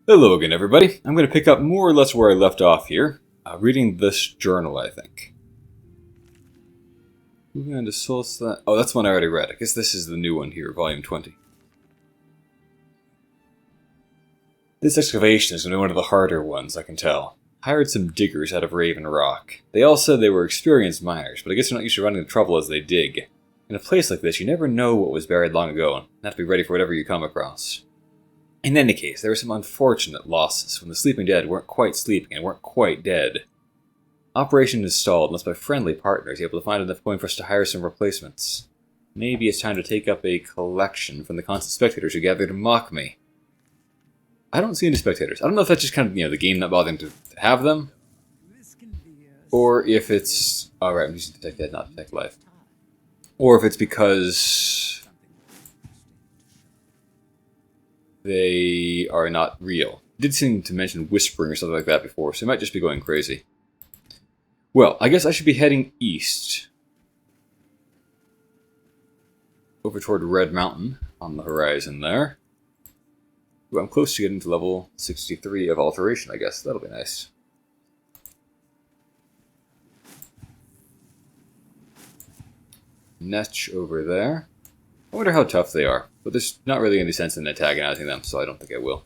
Hello again, everybody. I'm going to pick up more or less where I left off here, reading this journal, I think. Moving on to Solstheim. Oh, that's one I already read. I guess this is the new one here, Volume 20. This excavation is going to be one of the harder ones, I can tell. Hired some diggers out of Raven Rock. They all said they were experienced miners, but I guess they're not used to running into trouble as they dig. In a place like this, you never know what was buried long ago, and have to be ready for whatever you come across. In any case, there were some unfortunate losses when the sleeping dead weren't quite sleeping and weren't quite dead. Operation is stalled unless my friendly partner is able to find enough coin for us to hire some replacements. Maybe it's time to take up a collection from the constant spectators who gather to mock me. I don't see any spectators. I don't know if that's just kind of, the game not bothering to have them. Or if it's... Alright, I'm using Detect Dead, not Detect Life. Or if it's because... they are not real. It did seem to mention whispering or something like that before, so it might just be going crazy. Well, I guess I should be heading east. Over toward Red Mountain on the horizon there. Ooh, I'm close to getting to level 63 of Alteration, I guess. That'll be nice. Netch over there. I wonder how tough they are, but there's not really any sense in antagonizing them, so I don't think I will.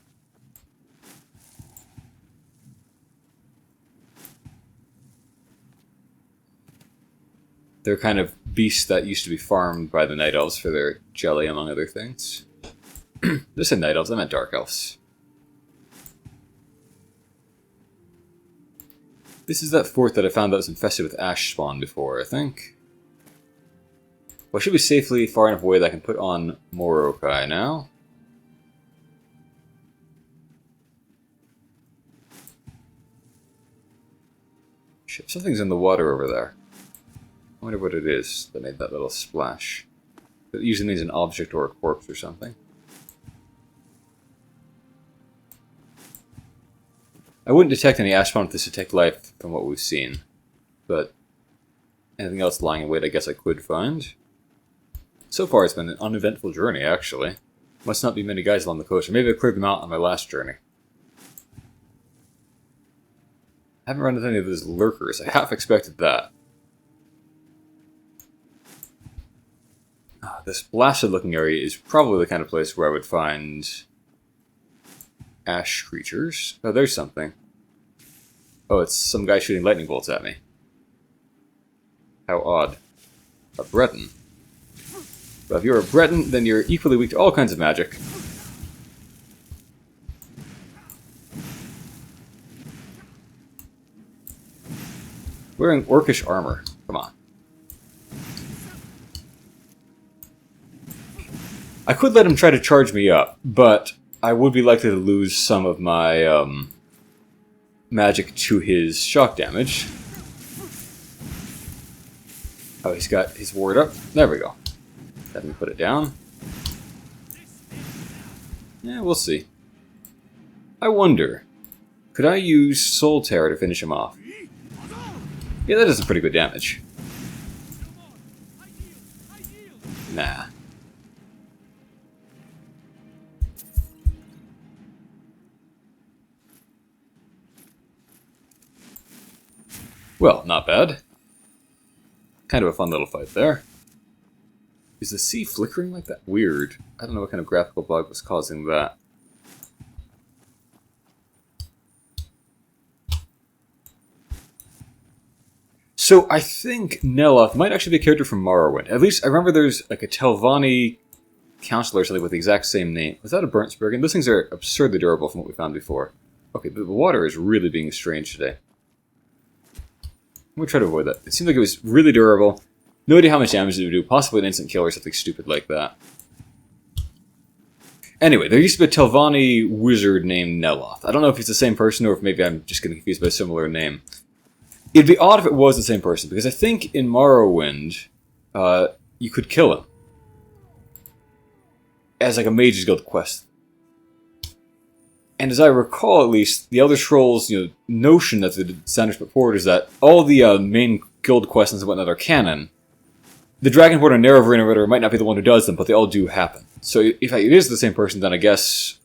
They're kind of beasts that used to be farmed by the Night Elves for their jelly, among other things. I said Night Elves, I meant Dark Elves. This is that fort that I found that was infested with ash spawn before, I think. Well, I should be safely far enough away that I can put on Morokai now. Shit, something's in the water over there. I wonder what it is that made that little splash. It usually means an object or a corpse or something. I wouldn't detect any ash spawn with this Detect Life from what we've seen. But anything else lying in wait I guess I could find. So far, it's been an uneventful journey, actually. Must not be many guys along the coast, or maybe I cleared them out on my last journey. I haven't run into any of those lurkers. I half expected that. This blasted-looking area is probably the kind of place where I would find ash creatures. Oh, there's something. Oh, it's some guy shooting lightning bolts at me. How odd. A Breton. But if you're a Breton, then you're equally weak to all kinds of magic. Wearing orcish armor. Come on. I could let him try to charge me up, but I would be likely to lose some of my magic to his shock damage. Oh, he's got his ward up. There we go. Let me put it down. Yeah, we'll see. I wonder, could I use Soul Terror to finish him off? Yeah, that does some pretty good damage. Nah. Well, not bad. Kind of a fun little fight there. Is the sea flickering like that? Weird. I don't know what kind of graphical bug was causing that. So I think Neloth might actually be a character from Morrowind. At least I remember there's like a Telvanni counselor or something with the exact same name. Was that a Burnt Spriggan? Those things are absurdly durable from what we found before. Okay, the water is really being strange today. I'm going to try to avoid that. It seemed like it was really durable. No idea how much damage it would do. Possibly an instant kill or something stupid like that. Anyway, there used to be a Telvanni wizard named Neloth. I don't know if he's the same person or if maybe I'm just getting confused by a similar name. It'd be odd if it was the same person, because I think in Morrowind, you could kill him. As like a Mage's Guild quest. And as I recall, at least, the Elder Scrolls, notion that the designers put forward is that all the main guild quests and whatnot are canon. The Dragonborn and Nerevarine or whatever might not be the one who does them, but they all do happen. So if it is the same person, then I guess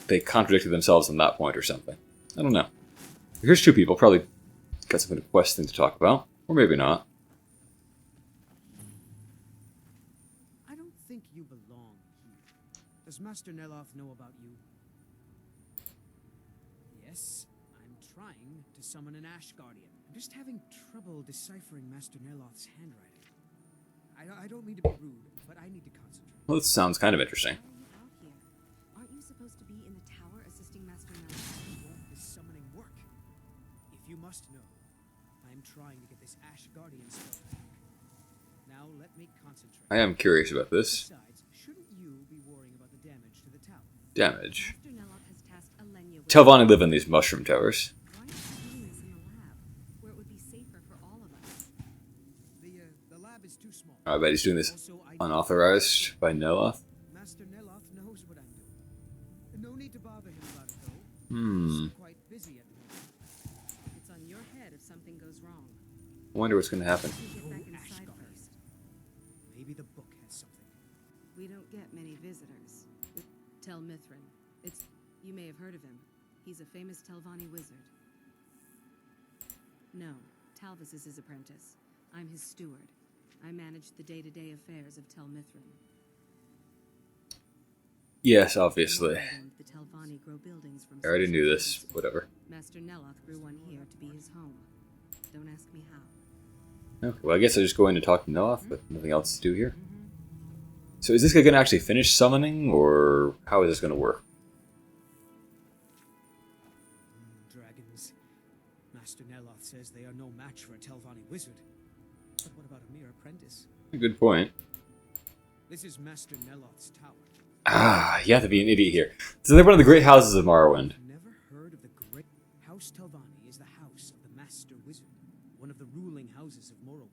they contradicted themselves on that point or something. I don't know. Here's two people, probably got some kind of quest thing to talk about. Or maybe not. I don't think you belong here. Does Master Neloth know about you? Yes, I'm trying to summon an Ash Guardian. I'm just having trouble deciphering Master Neloth's handwriting. I don't mean to be rude, but I need to concentrate. Well, this sounds kind of interesting. Why are you out here? Aren't you supposed to be in the tower assisting Master Neloth? Won't this summoning work? If you must know, I'm trying to get this Ash Guardian spell back. Now let me concentrate. I am curious about this. Besides, shouldn't you be worrying about the damage to the tower? Damage. Master Neloth has tasked Alenia with... Telvanni live in these mushroom towers. Why aren't you doing this in the lab, where it would be safer for all of us? The lab is too small. I bet he's doing this Also, unauthorized by Neloth. Master Neloth knows what I'm doing. No need to bother him about it, though. Hmm. He's quite busy at the moment. It's on your head if something goes wrong. I wonder what's going to happen. You get back Ash inside Guardian. first. Maybe the book has something. We don't get many visitors. Tel Mithrin. You may have heard of him. He's a famous Telvanni wizard. No, Talvis is his apprentice. I'm his steward. I manage the day-to-day affairs of Tel Mithrin. Yes, obviously. The Telvanni grow buildings from I already knew this. Whatever. Master Neloth grew one here to be his home. Don't ask me how. Okay, well, I guess I just go in and talk to Neloth, but nothing else to do here. So is this guy going to actually finish summoning, or how is this going to work? Dragons. Master Neloth says they are no match for a Telvanni wizard. But what about a mere apprentice? Good point. This is Master Neloth's tower. Ah, you have to be an idiot here. So they're one of the great houses of Morrowind. Never heard of the great House Telvanni is the house of the Master Wizard, one of the ruling houses of Morrowind.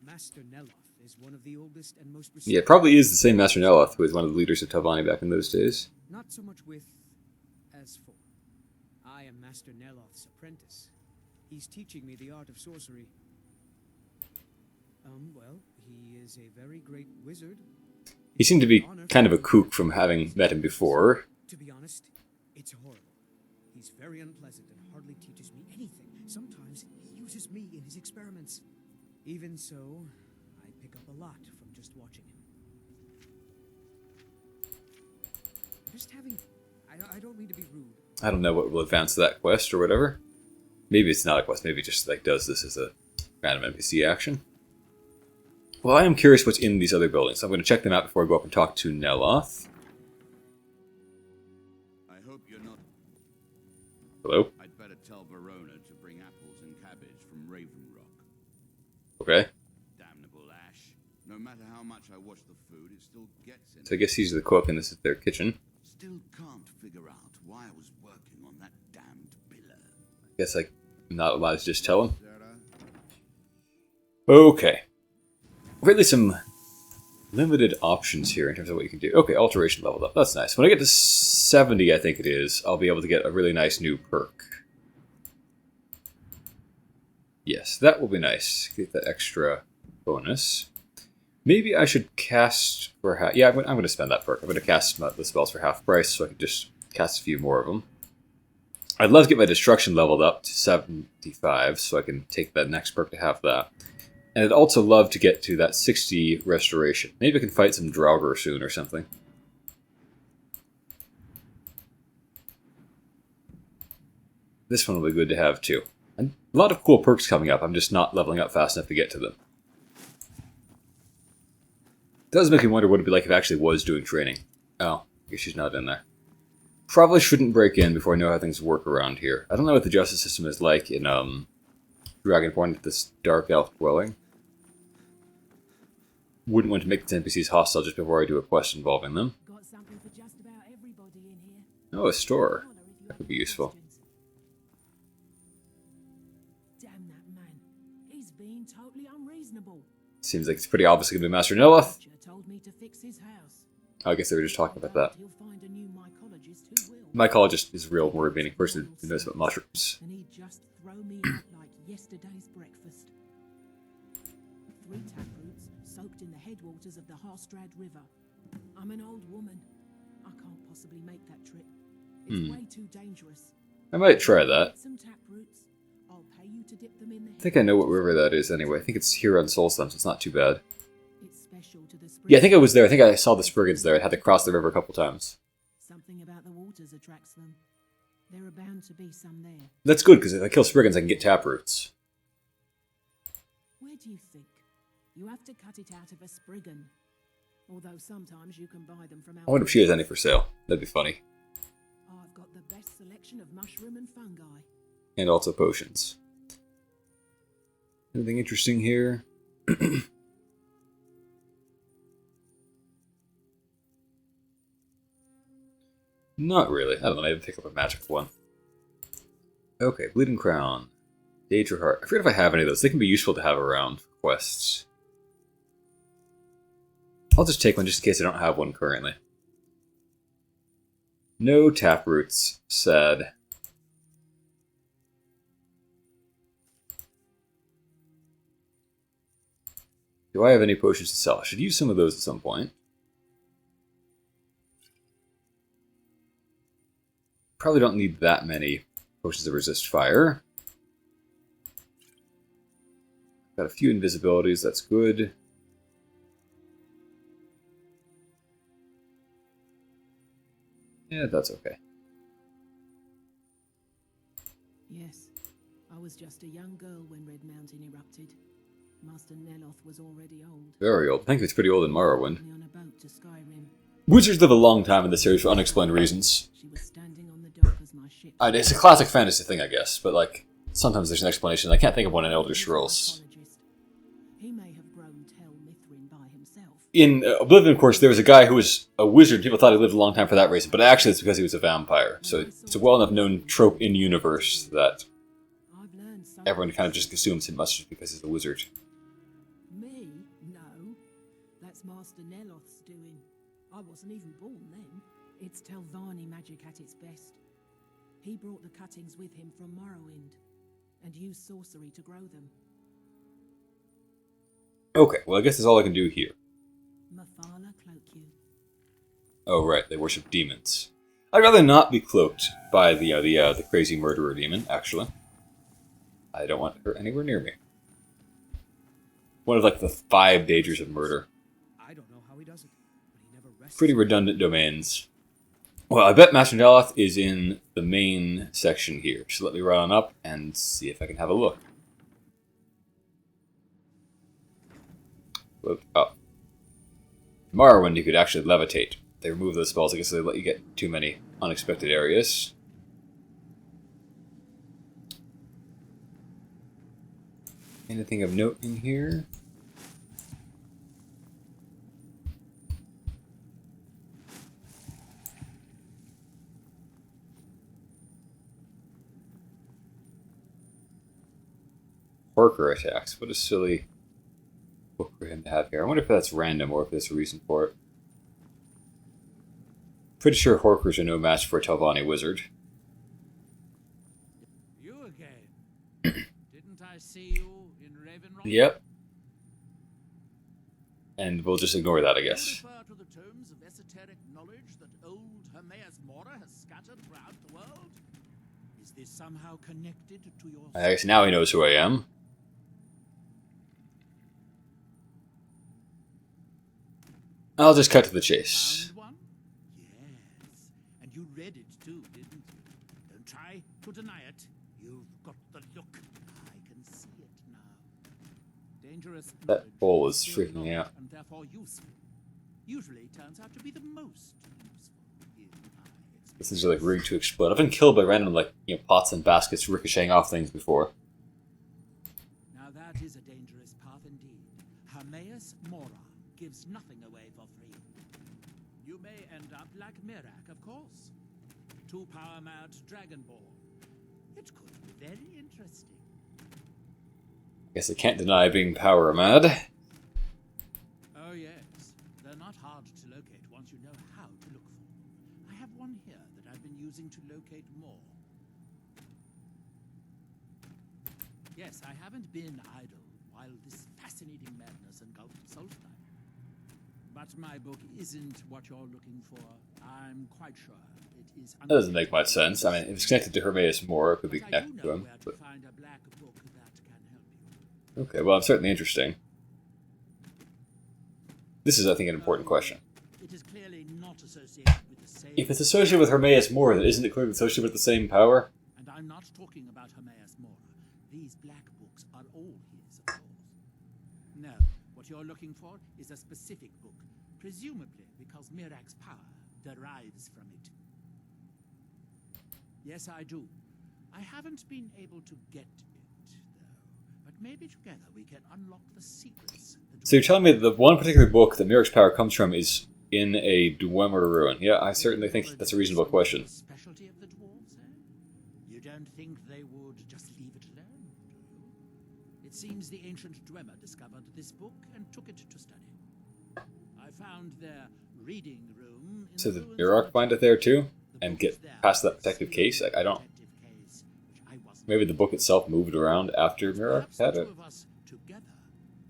Master Neloth is one of the oldest and most Yeah, it probably is the same Master Neloth who was one of the leaders of Telvanni back in those days. Not so much with as for. I am Master Neloth's apprentice. He's teaching me the art of sorcery. Well, he is a very great wizard. He seemed to be kind of a kook from having met him before. To be honest, it's horrible. He's very unpleasant and hardly teaches me anything. Sometimes he uses me in his experiments. Even so, I pick up a lot from just watching him. I don't mean to be rude. I don't know what will advance that quest or whatever. Maybe it's not a quest, maybe it just like does this as a random NPC action. Well, I am curious what's in these other buildings, so I'm going to check them out before I go up and talk to Neloth. I hope you're not... Hello? I'd better tell Verona to bring apples and cabbage from Raven Rock. Okay. Damnable Ash. No matter how much I wash the food, it still gets in. So I guess he's the cook and this is their kitchen. Still can't figure out why I was working on that damned pillar. I guess I'm not allowed to just tell him. Sarah? Okay. Really some limited options here in terms of what you can do. Okay, alteration leveled up. That's nice. When I get to 70, I think it is, I'll be able to get a really nice new perk. Yes, that will be nice. Get that extra bonus. Maybe I should cast for half... Yeah, I'm going to spend that perk. I'm going to cast the spells for half price so I can just cast a few more of them. I'd love to get my destruction leveled up to 75 so I can take that next perk to have that. And I'd also love to get to that 60 restoration. Maybe I can fight some Draugr soon or something. This one will be good to have too. And a lot of cool perks coming up. I'm just not leveling up fast enough to get to them. It does make me wonder what it'd be like if I actually was doing training. Oh, I guess she's not in there. Probably shouldn't break in before I know how things work around here. I don't know what the justice system is like in Dragonborn at this dark elf dwelling. Wouldn't want to make the NPCs hostile just before I do a quest involving them. Got something for just about everybody in here. Oh, a store. Holler if you That have could be any useful. questions. Damn that man. He's being totally unreasonable. Seems like it's pretty obviously going to be Master Neloth. Roger told me to fix his house. I guess they were just talking about that. He'll find a new mycologist who will. Mycologist is a real word meaning person who knows about mushrooms. And he'd just throw me out like yesterday's breakfast. 3 taproots soaked in the headwaters of the Harstrad River. I'm an old woman. I can't possibly make that trip. It's way too dangerous. I might try that. Get some tap roots. I'll pay you to dip them in the I think I know what river that is anyway. I think it's here on Solstheim, so it's not too bad. It's special to the spring. Yeah, I think I was there. I think I saw the Spriggans there. I had to cross the river a couple times. Something about the waters attracts them. There are bound to be some there. That's good, because if I kill Spriggans, I can get taproots. Where do you think? You have to cut it out of a Spriggan. Although sometimes you can buy them from I wonder if she has any for sale. That'd be funny. I've got the best selection of mushroom and fungi. And also potions. Anything interesting here? Not really. I don't know, maybe pick up a magic one. Okay, Bleeding Crown. Daedra Heart. I forget if I have any of those. They can be useful to have around for quests. I'll just take one just in case I don't have one currently. No taproots. Sad. Do I have any potions to sell? I should use some of those at some point. Probably don't need that many potions that resist fire. Got a few invisibilities, that's good. Yeah, that's okay. Yes, I was just a young girl when Red Mountain erupted. Master Neloth was already old. Very old. I think it's pretty old in Morrowind. On a boat to Skyrim. Wizards live a long time in this series for unexplained reasons. She was standing on the dock as my ship. It's a classic fantasy thing, I guess, but like, sometimes there's an explanation. I can't think of one in Elder Scrolls. He may have grown Tel Mithrin by himself. In Oblivion, of course, there was a guy who was a wizard. People thought he lived a long time for that reason, but actually it's because he was a vampire. So it's a well-enough known trope in universe that I've learned so everyone kind of just assumes it must just because he's a wizard. Me? No. That's Master Neloth's doing. I wasn't even born then. It's Telvanni magic at its best. He brought the cuttings with him from Morrowind and used sorcery to grow them. Okay, well I guess that's all I can do here. Mafala cloak you. Oh right, they worship demons. I'd rather not be cloaked by the crazy murderer demon, actually. I don't want her anywhere near me. One of like the 5 dangers of murder. I don't know how he does it, but he never rests. Pretty redundant domains. Well, I bet Master Neloth is in the main section here, so let me run on up and see if I can have a look. Look up. Morrowind, you could actually levitate. They remove those spells, I guess they let you get too many unexpected areas. Anything of note in here? Horker attacks. What a silly book for him to have here. I wonder if that's random or if there's a reason for it. Pretty sure Horkers are no match for a Telvanni wizard. You again? Didn't I see you in Ravenrock? Yep. And we'll just ignore that, I guess. You refer to the tomes of esoteric knowledge that old Hermaeus Mora has scattered throughout the world? Is this somehow connected to your... I guess now he knows who I am. I'll just cut to the chase. Found one? Yes. And you read it too, didn't you? Don't try to deny it. You've got the look. I can see it now. Dangerous. That bowl is knowledge, freaking me out. and therefore useful. Usually turns out to be the most useful in my experience. This is like rigged to explode. I've been killed by random pots and baskets ricocheting off things before. Now that is a dangerous path indeed. Hermaeus Mora gives nothing away for free. You may end up like Mirak, of course. 2 power-mad Dragonborn. It could be very interesting. Guess I can't deny being power mad. Oh yes, they're not hard to locate once you know how to look for them. I have one here that I've been using to locate more. Yes, I haven't been idle while this fascinating madness engulfed Solstheim. But my book isn't what you're looking for. I'm quite sure it is. That doesn't make much sense. I mean, if it's connected to Hermaeus Mora, it could be But I do connected to know him. where to But... find a black book that can help you. Okay, well, it's certainly interesting. This is, I think, an important question. It is clearly not associated with the same. If it's associated with Hermaeus Mora, then isn't it clearly associated with the same power? And I'm not talking about Hermaeus Mora. These black books are all his, of course. No, what you're looking for is a specific book, presumably because Mirak's power derives from it. Yes, I do. I haven't been able to get it, though. But maybe together we can unlock the secrets. So you're telling me that the one particular book that Mirak's power comes from is in a Dwemer ruin? Yeah, I certainly think that's a reasonable question. Specialty of the dwarves, eh? You don't think they would just leave it alone, do you? It seems the ancient Dwemer discovered this book and took it to study. I found their reading room in So the did ruins Mirak of find the it there too? The And book get is there past that for protective case? I don't... protective case, which I wasn't Maybe the book itself moved around after Mirak Perhaps the had two it? of us together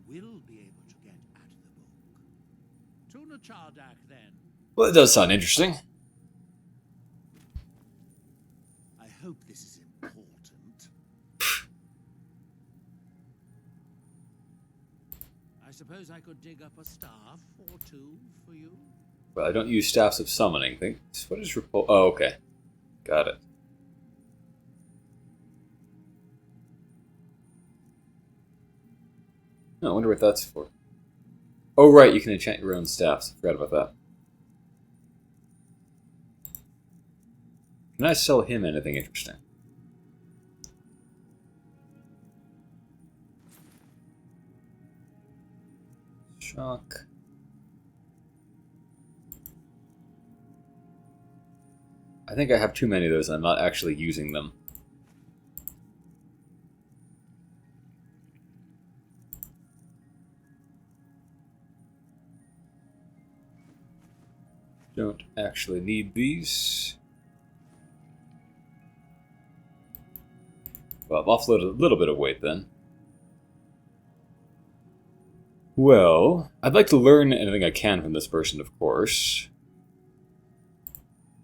will be able to get at the book. Tuna Chardak, then. Well, it does sound interesting. I hope this is important. I suppose I could dig up a staff or two for you. But I don't use staffs of summoning. What is repul... Oh, okay. Got it. Oh, I wonder what that's for. Oh, right, you can enchant your own staffs. I forgot about that. Can I sell him anything interesting? Shock. I think I have too many of those and I'm not actually using them. Don't actually need these. Well, I've offloaded a little bit of weight then. Well, I'd like to learn anything I can from this person, of course.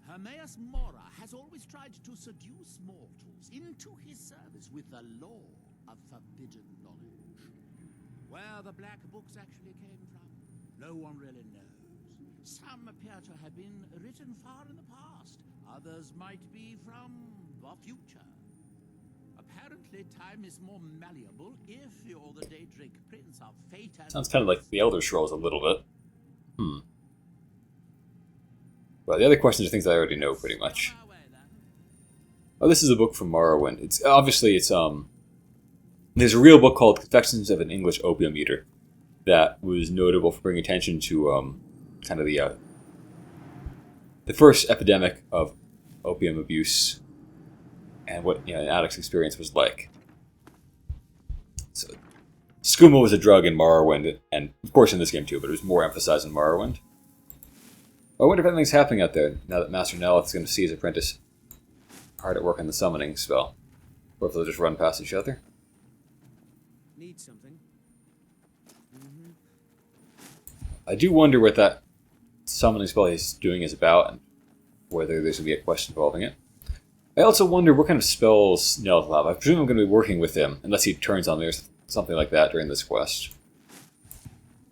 Hermaeus Mora has always tried to seduce mortals into his service with the law of forbidden knowledge. Where the black books actually came from, no one really knows. Some appear to have been written far in the past. Others might be from the future. Apparently, time is more malleable if you're the Daedric Prince of Fate and... Sounds kind of like the Elder Scrolls a little bit. Well, the other questions are things I already know pretty much. On our way, then. Oh, this is a book from Morrowind. It's there's a real book called Confessions of an English Opium Eater that was notable for bringing attention to kind of the first epidemic of opium abuse and what an addict's experience was like. So, skooma was a drug in Morrowind, and of course in this game too, but it was more emphasized in Morrowind. I wonder if anything's happening out there now that Master Neloth is going to see his apprentice hard at work on the summoning spell. Or if they'll just run past each other. Need something? I do wonder what that summoning spell he's doing is about, and whether there's going to be a quest involving it. I also wonder what kind of spells Neloth will have. I presume I'm going to be working with him, unless he turns on me or something like that during this quest.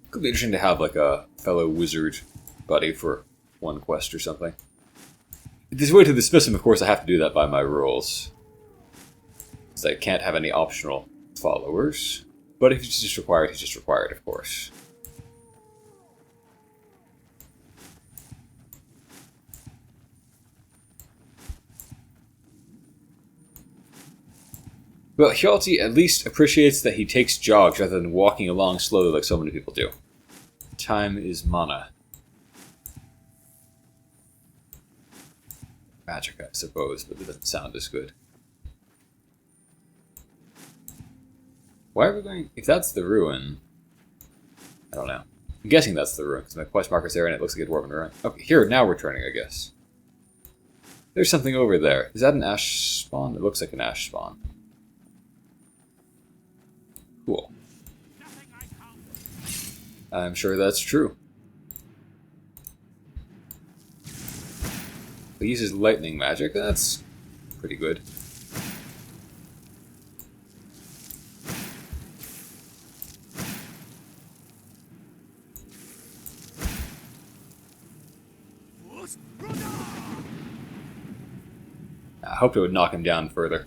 Could be interesting to have like a fellow wizard buddy for one quest or something. If there's a way to dismiss him, of course I have to do that by my rules. Because I can't have any optional followers. But if he's just required, of course. Well, Hjalti at least appreciates that he takes jogs rather than walking along slowly like so many people do. Time is mana. Magic, I suppose, but it doesn't sound as good. Why are we going... If that's the ruin... I don't know. I'm guessing that's the ruin, because my quest marker's there and it looks like a dwarven ruin. Okay, here, now we're turning, I guess. There's something over there. Is that an ash spawn? It looks like an ash spawn. Cool. I'm sure that's true. He uses lightning magic. That's pretty good. I hoped it would knock him down further.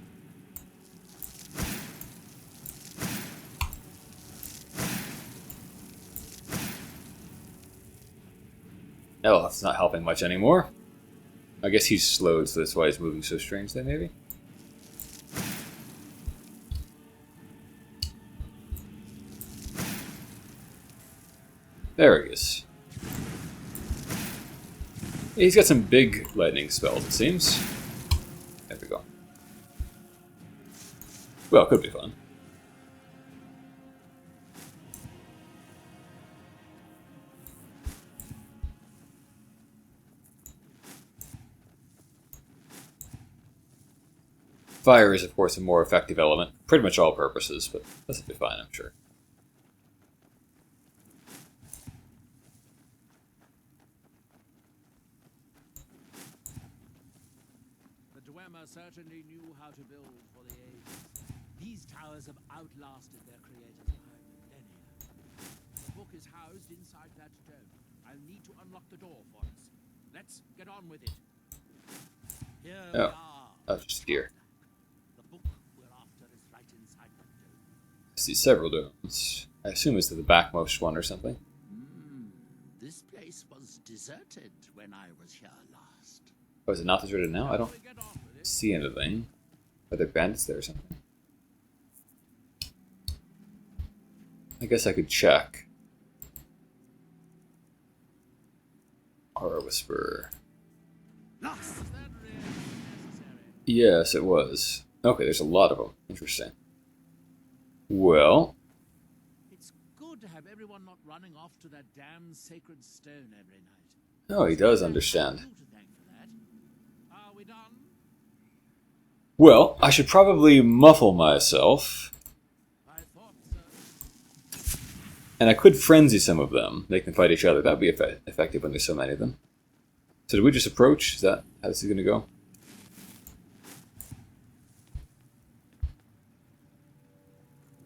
Oh, that's not helping much anymore. I guess he's slowed, so that's why he's moving so strangely, maybe? There he is. He's got some big lightning spells, it seems. There we go. Well, it could be fun. Fire is, of course, a more effective element. Pretty much all purposes, but this will be fine, I'm sure. The Dwemer certainly knew how to build for the ages. These towers have outlasted their creators by millennia. The book is housed inside that dome. I'll need to unlock the door for us. Let's get on with it. Here we are. Oh, just deer. The book we're after is right inside that dome. I see several domes. I assume it's the backmost one or something. This place was deserted when I was here last. Oh, is it not deserted now? I don't We get on with it. see anything. Are there bandits there or something? I guess I could check. Horror Whisperer. Lost. Is that really necessary? Yes, it was. Okay, there's a lot of them. Interesting. Well, It's good to have everyone not running off to that damn sacred stone every night. oh, he does understand. You to thank for that. Are we done? Well, I should probably muffle myself, I thought so. and I could frenzy some of them. They can fight each other. That would be effective when there's so many of them. So did we just approach? Is that how this is going to go?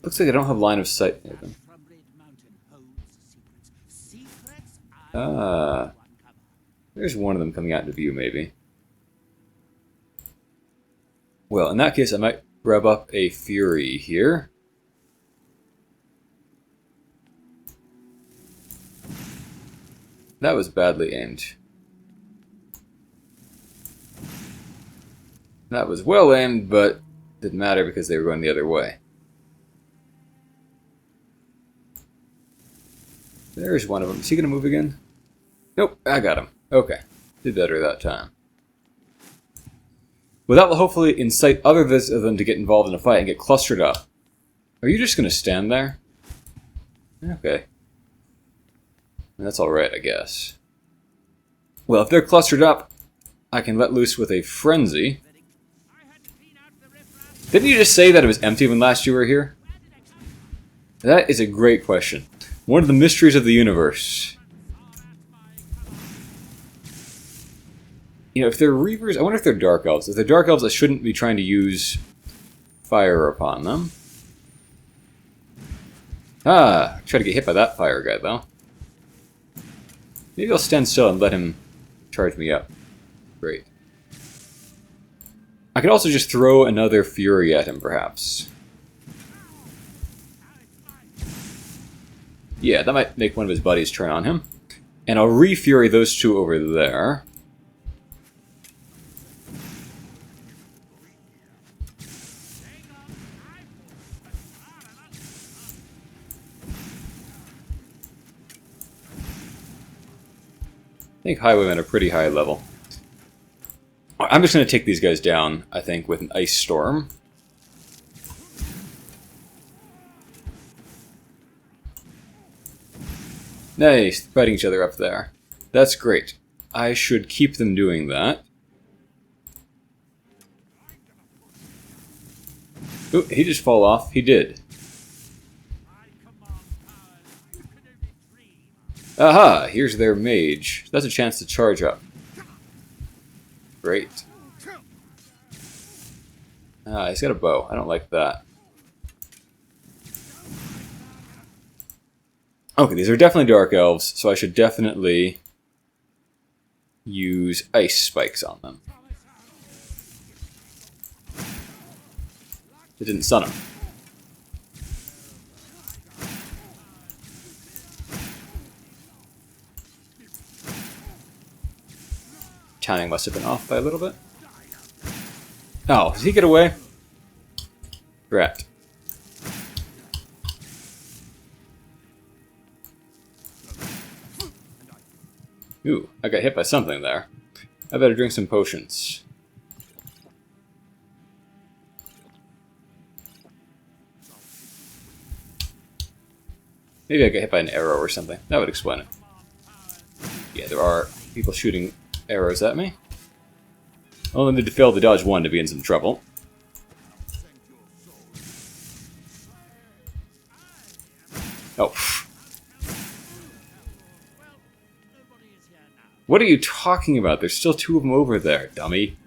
Looks like I don't have line of sight near them. From Red Mountain holds secrets. Secrets I Ah. want to uncover. There's one of them coming out into view, maybe. Well, in that case, I might grab up a Fury here. That was badly aimed. That was well aimed, but didn't matter because they were going the other way. There's one of them. Is he going to move again? Nope, I got him. Okay, did better that time. Well, that will hopefully incite other of them to get involved in a fight and get clustered up. Are you just going to stand there? Okay. That's alright, I guess. Well, if they're clustered up, I can let loose with a frenzy. Didn't you just say that it was empty when last you were here? That is a great question. One of the mysteries of the universe. You know, if they're Reavers, I wonder if they're Dark Elves. If they're Dark Elves, I shouldn't be trying to use fire upon them. Ah, try to get hit by that fire guy, though. Maybe I'll stand still and let him charge me up. Great. I could also just throw another Fury at him, perhaps. Yeah, that might make one of his buddies turn on him. And I'll re-Fury those two over there. I think Highwaymen are pretty high level. I'm just going to take these guys down, I think, with an Ice Storm. Nice, fighting each other up there. That's great. I should keep them doing that. Ooh, he just fall off. He did. Aha! Here's their mage. That's a chance to charge up. Great. Ah, he's got a bow. I don't like that. Okay, these are definitely dark elves, so I should definitely use ice spikes on them. It didn't stun him. Timing must have been off by a little bit. Oh, did he get away? Rat. Ooh, I got hit by something there. I better drink some potions. Maybe I got hit by an arrow or something. That would explain it. Yeah, there are people shooting arrows at me. Only need to fail to dodge one to be in some trouble. Oh. What are you talking about? There's still two of them over there, dummy.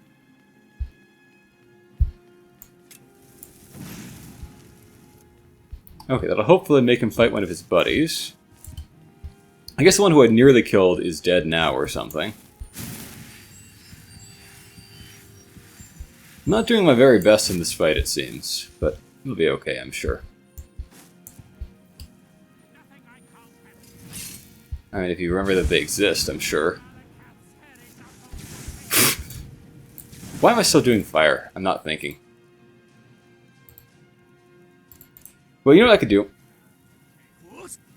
Okay, that'll hopefully make him fight one of his buddies. I guess the one who I nearly killed is dead now or something. I'm not doing my very best in this fight, it seems, but it'll be okay, I'm sure. I mean, if you remember that they exist, I'm sure. Why am I still doing fire? I'm not thinking. Well, you know what I could do?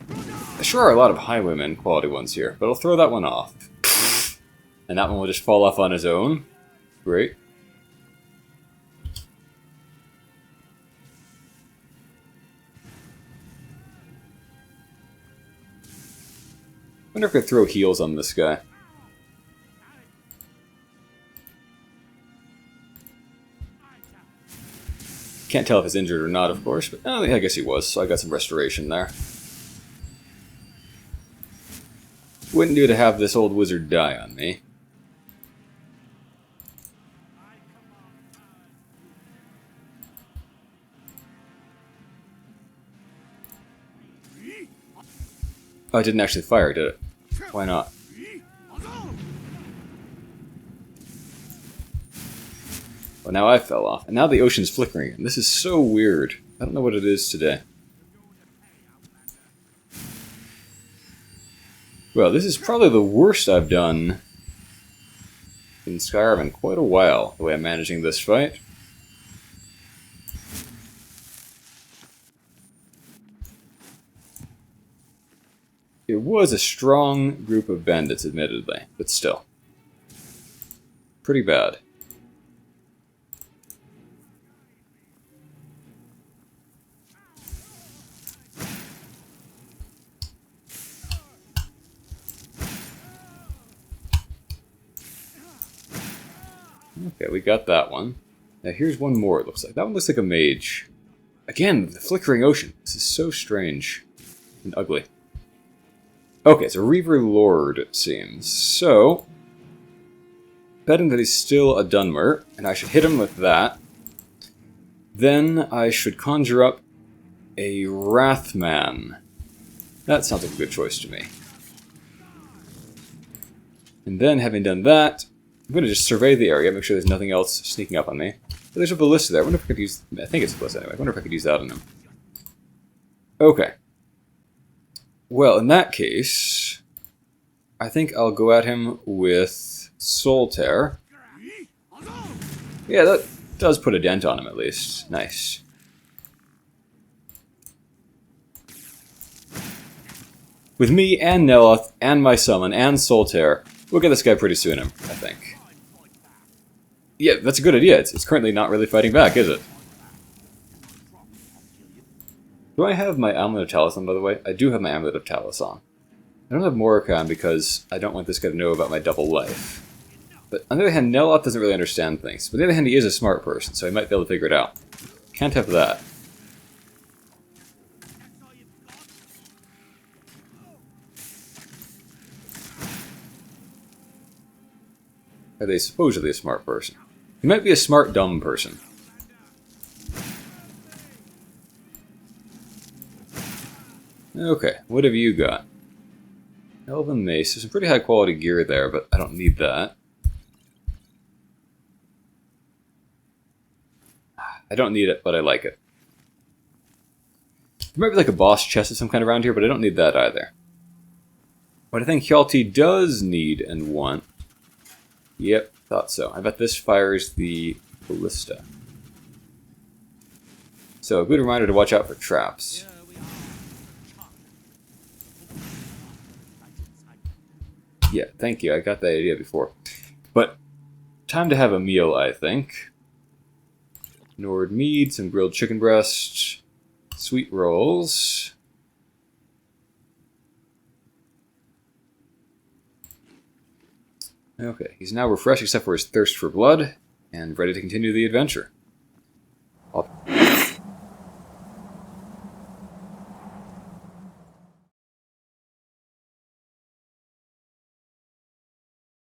There sure are a lot of highwayman quality ones here, but I'll throw that one off. And that one will just fall off on his own. Great. I wonder if I could throw heals on this guy. Can't tell if he's injured or not, of course, but I guess he was, so I got some restoration there. Wouldn't do to have this old wizard die on me. Oh, I didn't actually fire, did it? Why not? Well, now I fell off, and now the ocean's flickering again. This is so weird. I don't know what it is today. Well, this is probably the worst I've done in Skyrim in quite a while, the way I'm managing this fight. It was a strong group of bandits, admittedly, but still. Pretty bad. Okay, we got that one. Now here's one more, it looks like. That one looks like a mage. Again, the flickering ocean. This is so strange and ugly. Okay, it's a Reaver Lord, it seems. So, betting that he's still a Dunmer, and I should hit him with that. Then I should conjure up a Wrathman. That sounds like a good choice to me. And then, having done that, I'm going to just survey the area, make sure there's nothing else sneaking up on me. But there's a ballista there. I wonder if I could use... I think it's a ballista anyway. I wonder if I could use that on him. Okay. Well, in that case, I think I'll go at him with Soul Tear. Yeah, that does put a dent on him at least. Nice. With me and Neloth and my summon and Soul Tear, we'll get this guy pretty soon, I think. Yeah, that's a good idea. It's currently not really fighting back, is it? Do I have my Amulet of Talos on, by the way? I do have my Amulet of Talos on. I don't have Morrican because I don't want this guy to know about my double life. But on the other hand, Neloth doesn't really understand things. But on the other hand, he is a smart person, so he might be able to figure it out. Can't have that. Are they supposedly a smart person? He might be a smart, dumb person. Okay, what have you got? Elven Mace. There's some pretty high quality gear there, but I don't need that. I don't need it, but I like it. There might be like a boss chest of some kind around here, but I don't need that either. What I think Hjalti does need and want... Yep, thought so. I bet this fires the ballista. So, a good reminder to watch out for traps. Yeah, thank you. I got that idea before. But, time to have a meal, I think. Nord mead, some grilled chicken breast, sweet rolls. Okay, he's now refreshed except for his thirst for blood, and ready to continue the adventure.